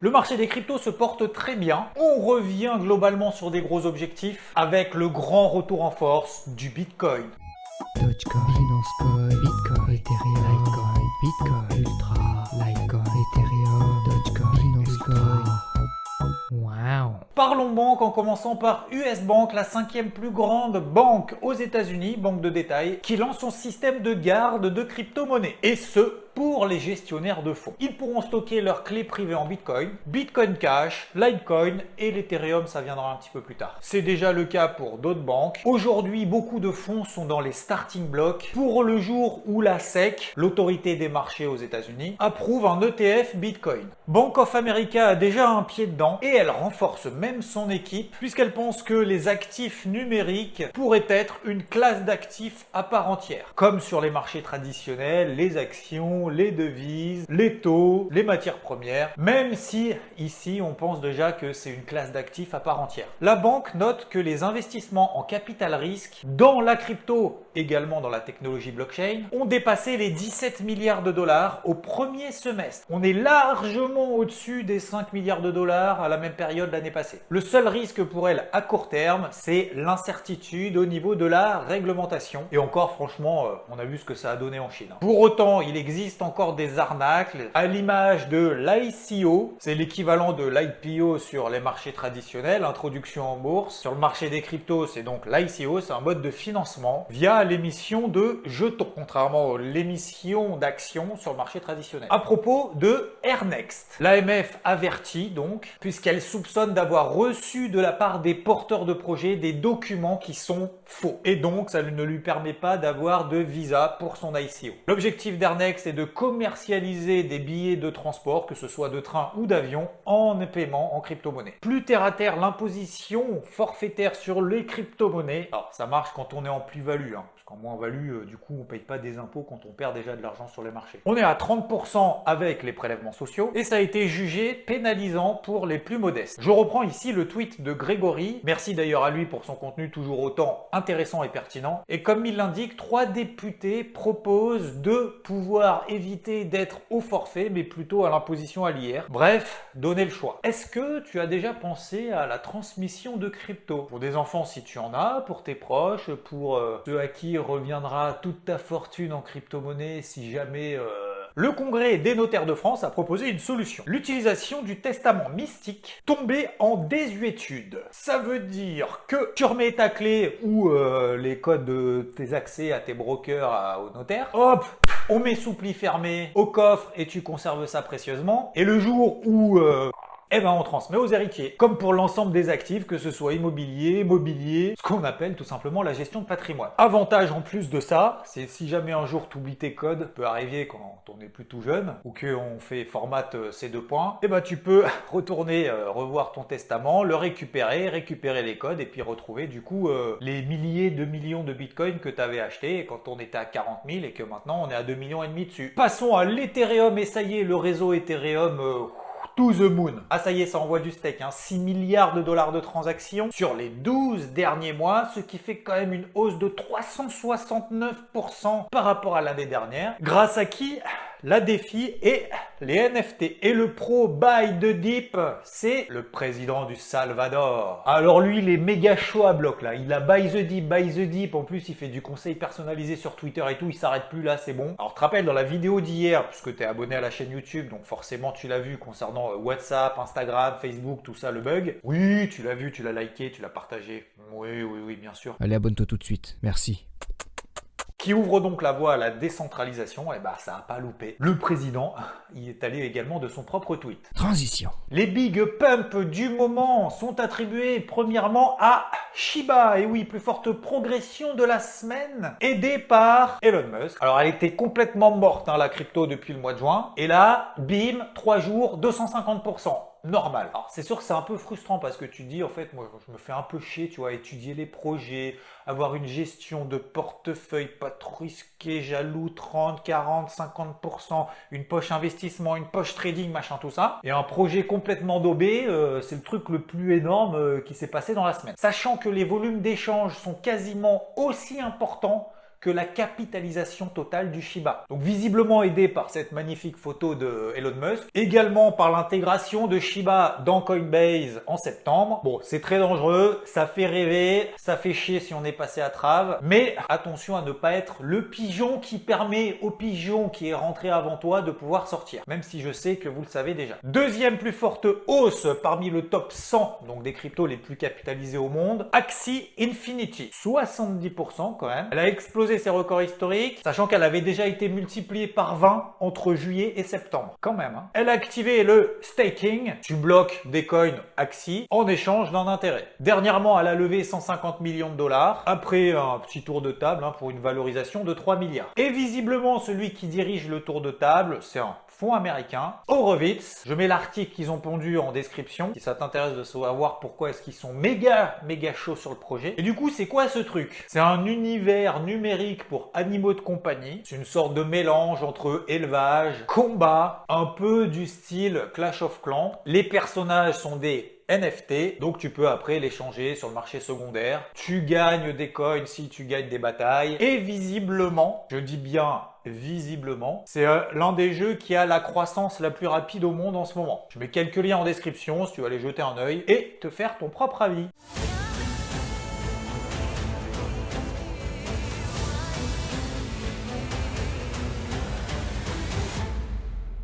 Le marché des cryptos se porte très bien. On revient globalement sur des gros objectifs avec le grand retour en force du Bitcoin. Dogecoin, Binance Coin, Bitcoin, Ethereum, Litecoin, Bitcoin, Ultra, Litecoin, Ethereum, Dogecoin, Binance Coin. Wow. Parlons banque en commençant par US Bank, la cinquième plus grande banque aux États-Unis, banque de détail, qui lance son système de garde de crypto-monnaies. Et ce, pour les gestionnaires de fonds. Ils pourront stocker leurs clés privées en Bitcoin, Bitcoin Cash, Litecoin et l'Ethereum, ça viendra un petit peu plus tard. C'est déjà le cas pour d'autres banques. Aujourd'hui, beaucoup de fonds sont dans les starting blocks pour le jour où la SEC, l'autorité des marchés aux États-Unis, approuve un ETF Bitcoin. Bank of America a déjà un pied dedans et elle renforce même son équipe puisqu'elle pense que les actifs numériques pourraient être une classe d'actifs à part entière. Comme sur les marchés traditionnels, les actions, les devises, les taux, les matières premières, même si ici on pense déjà que c'est une classe d'actifs à part entière. La banque note que les investissements en capital risque dans la crypto, également dans la technologie blockchain, ont dépassé les 17 milliards de dollars au premier semestre. On est largement au-dessus des 5 milliards de dollars à la même période l'année passée. Le seul risque pour elle à court terme, c'est l'incertitude au niveau de la réglementation. Et encore, franchement, on a vu ce que ça a donné en Chine. Pour autant, il existe encore des arnaques, à l'image de l'ICO, c'est l'équivalent de l'IPO sur les marchés traditionnels, introduction en bourse. Sur le marché des cryptos, c'est donc l'ICO, c'est un mode de financement via l'émission de jetons, contrairement à l'émission d'actions sur le marché traditionnel. À propos de Airnext, l'AMF avertit donc, puisqu'elle soupçonne d'avoir reçu de la part des porteurs de projets des documents qui sont faux. Et donc, ça ne lui permet pas d'avoir de visa pour son ICO. L'objectif d'Airnext est de commercialiser des billets de transport, que ce soit de train ou d'avion, en paiement en crypto-monnaie. Plus terre à terre, l'imposition forfaitaire sur les crypto-monnaies, alors ça marche quand on est en plus-value, parce qu'en moins-value, du coup, on ne paye pas des impôts quand on perd déjà de l'argent sur les marchés. On est à 30% avec les prélèvements sociaux, et ça a été jugé pénalisant pour les plus modestes. Je reprends ici le tweet de Grégory, merci d'ailleurs à lui pour son contenu toujours autant intéressant et pertinent, et comme il l'indique, 3 députés proposent de pouvoir éviter d'être au forfait, mais plutôt à l'imposition à l'IR. Bref, donnez le choix. Est-ce que tu as déjà pensé à la transmission de crypto? Pour des enfants si tu en as, pour tes proches, pour ceux à qui reviendra toute ta fortune en crypto-monnaie si jamais... Le Congrès des notaires de France a proposé une solution. L'utilisation du testament mystique tombé en désuétude. Ça veut dire que tu remets ta clé ou les codes de tes accès à tes brokers au notaire. Hop, on met sous pli fermé au coffre et tu conserves ça précieusement. Et le jour où... on transmet aux héritiers. Comme pour l'ensemble des actifs, que ce soit immobilier, mobilier, ce qu'on appelle tout simplement la gestion de patrimoine. Avantage en plus de ça, c'est si jamais un jour tu oublies tes codes, peut arriver quand on est plus tout jeune, ou qu'on fait format ces 2 points, tu peux retourner revoir ton testament, le récupérer les codes, et puis retrouver du coup les milliers de millions de bitcoins que tu avais achetés quand on était à 40 000 et que maintenant on est à 2,5 millions dessus. Passons à l'Ethereum, et ça y est, le réseau Ethereum... to the moon. Ah ça y est, ça envoie du steak, 6 milliards de dollars de transactions sur les 12 derniers mois, ce qui fait quand même une hausse de 369% par rapport à l'année dernière. Grâce à qui? La DeFi et les NFT. Et le pro Buy the Dip, c'est le président du Salvador. Alors lui, il est méga chaud à bloc là. Il a Buy the Dip. En plus, il fait du conseil personnalisé sur Twitter et tout. Il s'arrête plus là, c'est bon. Alors, tu te rappelles dans la vidéo d'hier, puisque tu es abonné à la chaîne YouTube, donc forcément tu l'as vu concernant WhatsApp, Instagram, Facebook, tout ça, le bug. Oui, tu l'as vu, tu l'as liké, tu l'as partagé. Oui, bien sûr. Allez, abonne-toi tout de suite. Merci. Qui ouvre donc la voie à la décentralisation, et ça n'a pas loupé. Le président y est allé également de son propre tweet. Transition. Les big pumps du moment sont attribués premièrement à Shiba, et oui, plus forte progression de la semaine, aidée par Elon Musk. Alors elle était complètement morte, la crypto, depuis le mois de juin, et là, bim, 3 jours, 250%. Normal. Alors c'est sûr que c'est un peu frustrant parce que tu dis en fait moi je me fais un peu chier, tu vois, étudier les projets, avoir une gestion de portefeuille pas trop risquée, jaloux, 30, 40, 50%, une poche investissement, une poche trading, machin tout ça, et un projet complètement daubé, c'est le truc le plus énorme qui s'est passé dans la semaine. Sachant que les volumes d'échanges sont quasiment aussi importants que la capitalisation totale du Shiba. Donc visiblement aidé par cette magnifique photo de Elon Musk, également par l'intégration de Shiba dans Coinbase en septembre. Bon, c'est très dangereux, ça fait rêver, ça fait chier si on est passé à trave, mais attention à ne pas être le pigeon qui permet au pigeon qui est rentré avant toi de pouvoir sortir, même si je sais que vous le savez déjà. Deuxième plus forte hausse parmi le top 100, donc des cryptos les plus capitalisés au monde, Axie Infinity, 70% quand même. Elle a explosé ses records historiques, sachant qu'elle avait déjà été multipliée par 20 entre juillet et septembre. Quand même, hein. Elle a activé le staking, tu bloques des coins Axie en échange d'un intérêt. Dernièrement, elle a levé 150 millions de dollars, après un petit tour de table pour une valorisation de 3 milliards. Et visiblement, celui qui dirige le tour de table, c'est un fonds américain, Horowitz. Je mets l'article qu'ils ont pondu en description, si ça t'intéresse de savoir pourquoi est-ce qu'ils sont méga chauds sur le projet. Et du coup, c'est quoi ce truc? C'est un univers numérique pour animaux de compagnie. C'est une sorte de mélange entre élevage, combat, un peu du style Clash of Clans. Les personnages sont des NFT, donc tu peux après l'échanger sur le marché secondaire. Tu gagnes des coins si tu gagnes des batailles. Et visiblement, je dis bien visiblement, c'est l'un des jeux qui a la croissance la plus rapide au monde en ce moment. Je mets quelques liens en description si tu veux aller jeter un œil et te faire ton propre avis.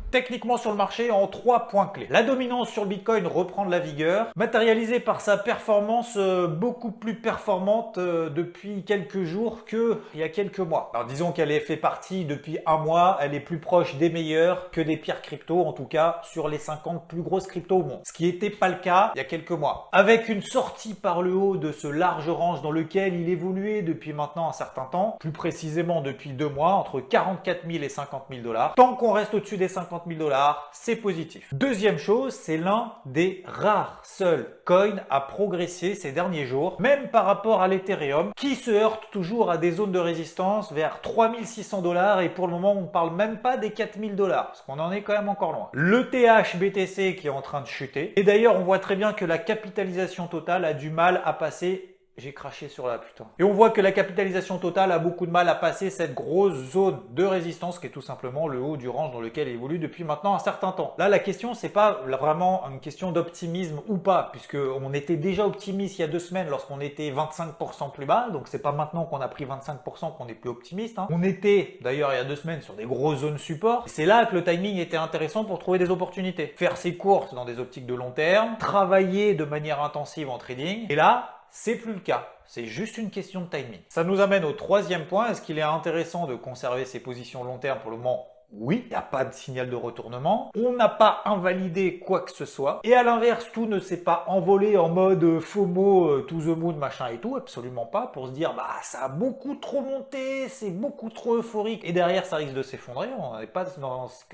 Techniquement sur le marché en 3 points clés. La dominance sur le Bitcoin reprend de la vigueur, matérialisée par sa performance beaucoup plus performante depuis quelques jours qu'il y a quelques mois. Alors disons qu'elle est fait partie depuis un mois, elle est plus proche des meilleurs que des pires cryptos, en tout cas sur les 50 plus grosses cryptos au monde. Ce qui n'était pas le cas il y a quelques mois. Avec une sortie par le haut de ce large range dans lequel il évoluait depuis maintenant un certain temps, plus précisément depuis 2 mois, entre 44 000 et 50 000 dollars. Tant qu'on reste au-dessus des 50 000 dollars, c'est positif. Deuxième chose, c'est l'un des rares seuls coins à progresser ces derniers jours, même par rapport à l'Ethereum, qui se heurte toujours à des zones de résistance vers 3600 dollars et pour le moment, on ne parle même pas des 4000 dollars, parce qu'on en est quand même encore loin. Le TH-BTC qui est en train de chuter. Et d'ailleurs, on voit très bien que la capitalisation totale a du mal à passer. J'ai craché sur la putain. Et on voit que la capitalisation totale a beaucoup de mal à passer cette grosse zone de résistance qui est tout simplement le haut du range dans lequel elle évolue depuis maintenant un certain temps. Là, la question, c'est pas vraiment une question d'optimisme ou pas, puisque on était déjà optimiste il y a 2 semaines lorsqu'on était 25% plus bas, donc c'est pas maintenant qu'on a pris 25% qu'on est plus optimiste. On était d'ailleurs il y a 2 semaines sur des grosses zones support. C'est là que le timing était intéressant pour trouver des opportunités. Faire ses courses dans des optiques de long terme, travailler de manière intensive en trading, et là, c'est plus le cas. C'est juste une question de timing. Ça nous amène au troisième point. Est-ce qu'il est intéressant de conserver ses positions long terme pour le moment? Oui, il n'y a pas de signal de retournement. On n'a pas invalidé quoi que ce soit. Et à l'inverse, tout ne s'est pas envolé en mode FOMO, to the moon, machin et tout. Absolument pas. Pour se dire, bah, ça a beaucoup trop monté, c'est beaucoup trop euphorique. Et derrière, ça risque de s'effondrer. On n'est pas dans ce...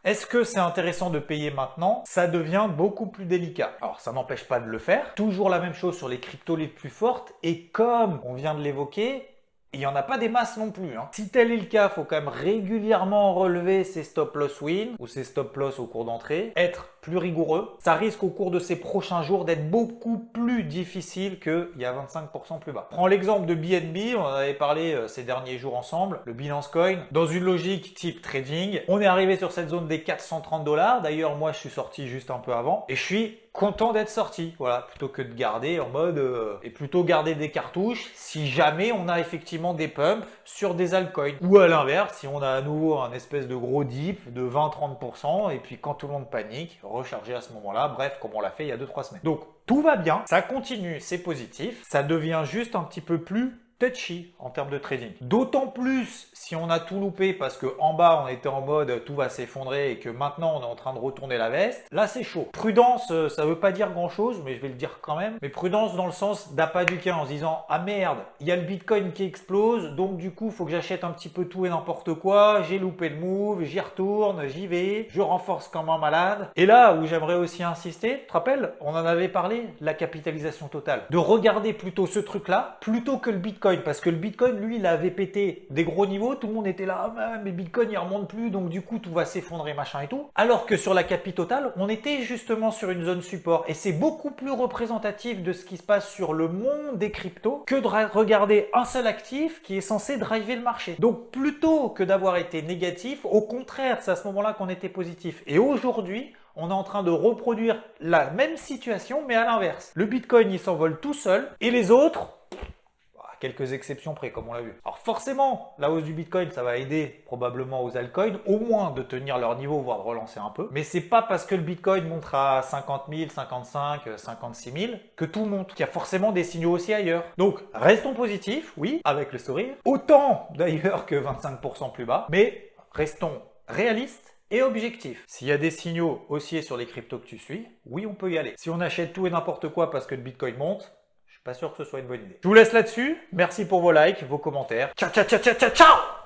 Est-ce que c'est intéressant de payer maintenant? Ça devient beaucoup plus délicat. Alors, ça n'empêche pas de le faire. Toujours la même chose sur les cryptos les plus fortes. Et comme on vient de l'évoquer, il n'y en a pas des masses non plus. Si tel est le cas, il faut quand même régulièrement relever ses stop-loss win ou ses stop-loss au cours d'entrée, être plus rigoureux. Ça risque au cours de ces prochains jours d'être beaucoup plus difficile qu'il y a 25% plus bas. Prends l'exemple de BNB, on en avait parlé ces derniers jours ensemble, le Binance Coin. Dans une logique type trading, on est arrivé sur cette zone des 430 dollars. D'ailleurs, moi, je suis sorti juste un peu avant et je suis content d'être sorti, voilà, plutôt que de garder en mode et plutôt garder des cartouches si jamais on a effectivement des pumps sur des altcoins. Ou à l'inverse, si on a à nouveau un espèce de gros dip de 20-30% et puis quand tout le monde panique, recharger à ce moment-là, bref, comme on l'a fait il y a 2-3 semaines. Donc tout va bien, ça continue, c'est positif, ça devient juste un petit peu plus touchy en termes de trading. D'autant plus si on a tout loupé parce que en bas on était en mode tout va s'effondrer et que maintenant on est en train de retourner la veste, là c'est chaud. Prudence, ça veut pas dire grand chose, mais je vais le dire quand même. Mais prudence dans le sens d'appât du gain en se disant ah merde, il y a le Bitcoin qui explose, donc du coup faut que j'achète un petit peu tout et n'importe quoi, j'ai loupé le move, j'y retourne, j'y vais, je renforce comme un malade. Et là où j'aimerais aussi insister, tu te rappelles, on en avait parlé, la capitalisation totale. De regarder plutôt ce truc là, plutôt que le Bitcoin. Bitcoin, parce que le Bitcoin, lui, il avait pété des gros niveaux, tout le monde était là, ah, mais Bitcoin, il remonte plus, donc du coup, tout va s'effondrer, machin et tout. Alors que sur la capitale, on était justement sur une zone support, et c'est beaucoup plus représentatif de ce qui se passe sur le monde des cryptos que de regarder un seul actif qui est censé driver le marché. Donc, plutôt que d'avoir été négatif, au contraire, c'est à ce moment-là qu'on était positif. Et aujourd'hui, on est en train de reproduire la même situation, mais à l'inverse. Le Bitcoin, il s'envole tout seul, et les autres, à quelques exceptions près, comme on l'a vu. Alors forcément, la hausse du Bitcoin, ça va aider probablement aux altcoins, au moins de tenir leur niveau, voire de relancer un peu. Mais c'est pas parce que le Bitcoin montera à 50 000, 55, 56 000 que tout monte. Il y a forcément des signaux aussi ailleurs. Donc, restons positifs, oui, avec le sourire. Autant d'ailleurs que 25% plus bas, mais restons réalistes et objectif. S'il y a des signaux haussiers sur les cryptos que tu suis, oui, on peut y aller. Si on achète tout et n'importe quoi parce que le Bitcoin monte, je suis pas sûr que ce soit une bonne idée. Je vous laisse là-dessus. Merci pour vos likes, vos commentaires. Ciao, ciao, ciao, ciao, ciao, ciao!